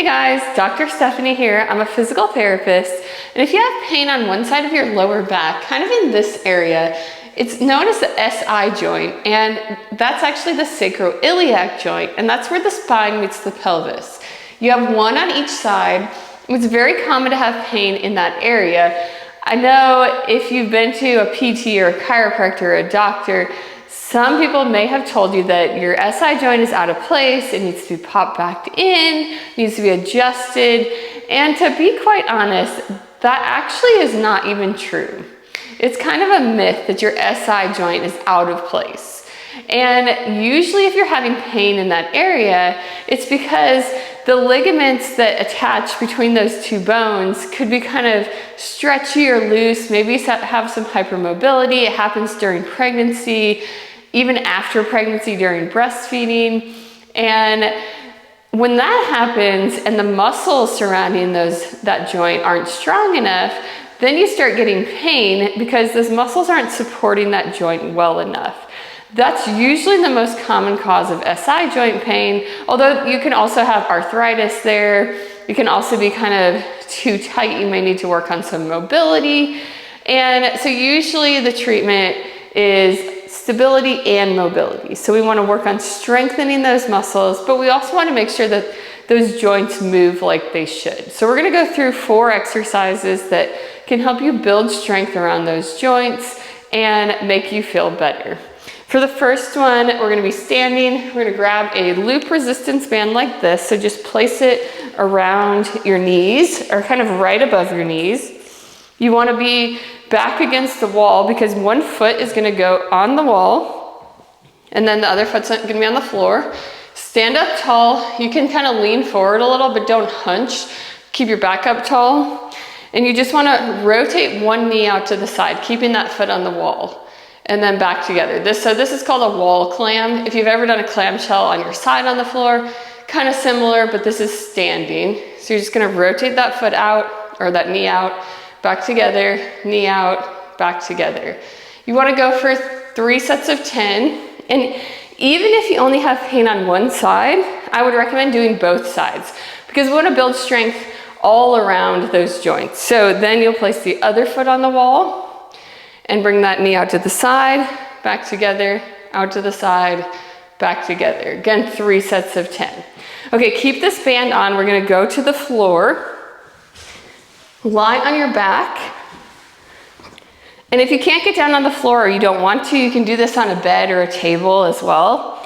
Hey guys, Dr. Stephanie here. I'm a physical therapist, and if you have pain on one side of your lower back, kind of in this area, it's known as the SI joint, and that's actually the sacroiliac joint, and that's where the spine meets the pelvis. You have one on each side. It's very common to have pain in that area. I know if you've been to a PT or a chiropractor or a doctor, some people may have told you that your SI joint is out of place, it needs to be popped back in, needs to be adjusted, and to be quite honest, that actually is not even true. It's kind of a myth that your SI joint is out of place. And usually if you're having pain in that area, it's because the ligaments that attach between those two bones could be kind of stretchy or loose, maybe have some hypermobility. It happens during pregnancy, even after pregnancy, during breastfeeding. And when that happens and the muscles surrounding that joint aren't strong enough, then you start getting pain because those muscles aren't supporting that joint well enough. That's usually the most common cause of SI joint pain, although you can also have arthritis there. You can also be kind of too tight. You may need to work on some mobility. And so usually the treatment is stability and mobility. So we want to work on strengthening those muscles, but we also want to make sure that those joints move like they should. So we're going to go through 4 exercises that can help you build strength around those joints and make you feel better. For the first one, we're going to be standing. We're going to grab a loop resistance band like this. So just place it around your knees or kind of right above your knees. You want to be back against the wall because one foot is going to go on the wall and then the other foot's going to be on the floor. Stand up tall. You can kind of lean forward a little, but don't hunch. Keep your back up tall. And you just want to rotate one knee out to the side, keeping that foot on the wall, and then back together. So this is called a wall clam. If you've ever done a clamshell on your side on the floor, kind of similar, but this is standing. So you're just going to rotate that foot out or that knee out, back together, knee out, back together. You want to go for 3 sets of 10. And even if you only have pain on one side, I would recommend doing both sides because we want to build strength all around those joints. So then you'll place the other foot on the wall and bring that knee out to the side, back together, out to the side, back together. Again, 3 sets of 10. Okay, keep this band on. We're going to go to the floor. Lie on your back. And if you can't get down on the floor or you don't want to, you can do this on a bed or a table as well.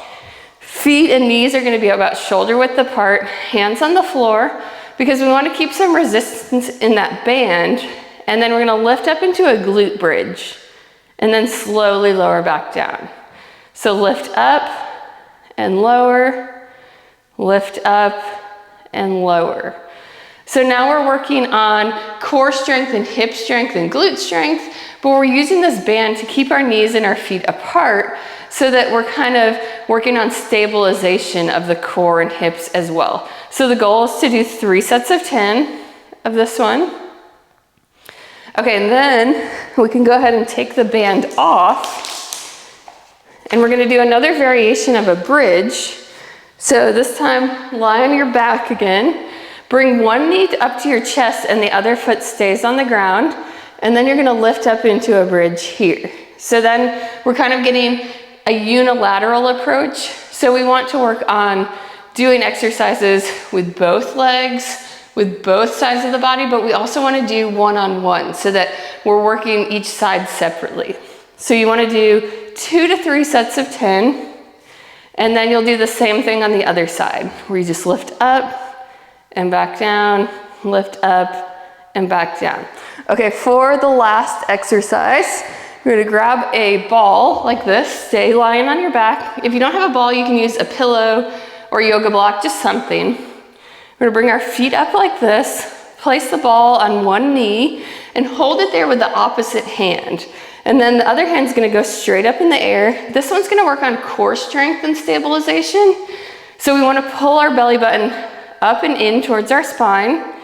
Feet and knees are going to be about shoulder width apart, hands on the floor, because we want to keep some resistance in that band. And then we're going to lift up into a glute bridge and then slowly lower back down. So lift up and lower, lift up and lower. So now we're working on core strength and hip strength and glute strength, but we're using this band to keep our knees and our feet apart so that we're kind of working on stabilization of the core and hips as well. So the goal is to do 3 sets of 10 of this one. Okay, and then we can go ahead and take the band off, and we're going to do another variation of a bridge. So this time, lie on your back again. Bring one knee up to your chest and the other foot stays on the ground. And then you're going to lift up into a bridge here. So then we're kind of getting a unilateral approach. So we want to work on doing exercises with both legs, with both sides of the body, but we also want to do one-on-one so that we're working each side separately. So you want to do 2 to 3 sets of 10. And then you'll do the same thing on the other side where you just lift up and back down, lift up and back down. Okay, for the last exercise, you're gonna grab a ball like this, stay lying on your back. If you don't have a ball, you can use a pillow or a yoga block, just something. We're gonna bring our feet up like this, place the ball on one knee and hold it there with the opposite hand. And then the other hand's gonna go straight up in the air. This one's gonna work on core strength and stabilization. So we wanna pull our belly button up and in towards our spine,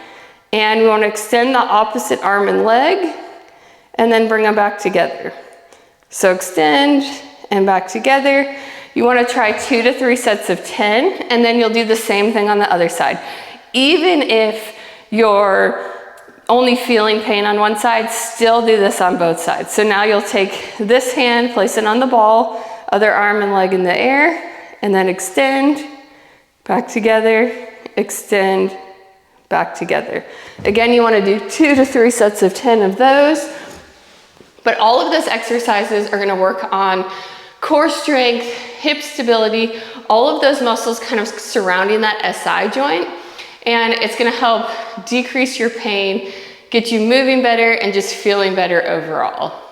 and we want to extend the opposite arm and leg and then bring them back together. So extend and back together. You want to try 2 to 3 sets of 10, and then you'll do the same thing on the other side. Even if you're only feeling pain on one side, still do this on both sides. So now you'll take this hand, place it on the ball, other arm and leg in the air, and then extend, back together, extend, back together. Again, you want to do 2 to 3 sets of 10 of those. But all of those exercises are going to work on core strength, hip stability, all of those muscles kind of surrounding that SI joint. And it's going to help decrease your pain, get you moving better, and just feeling better overall.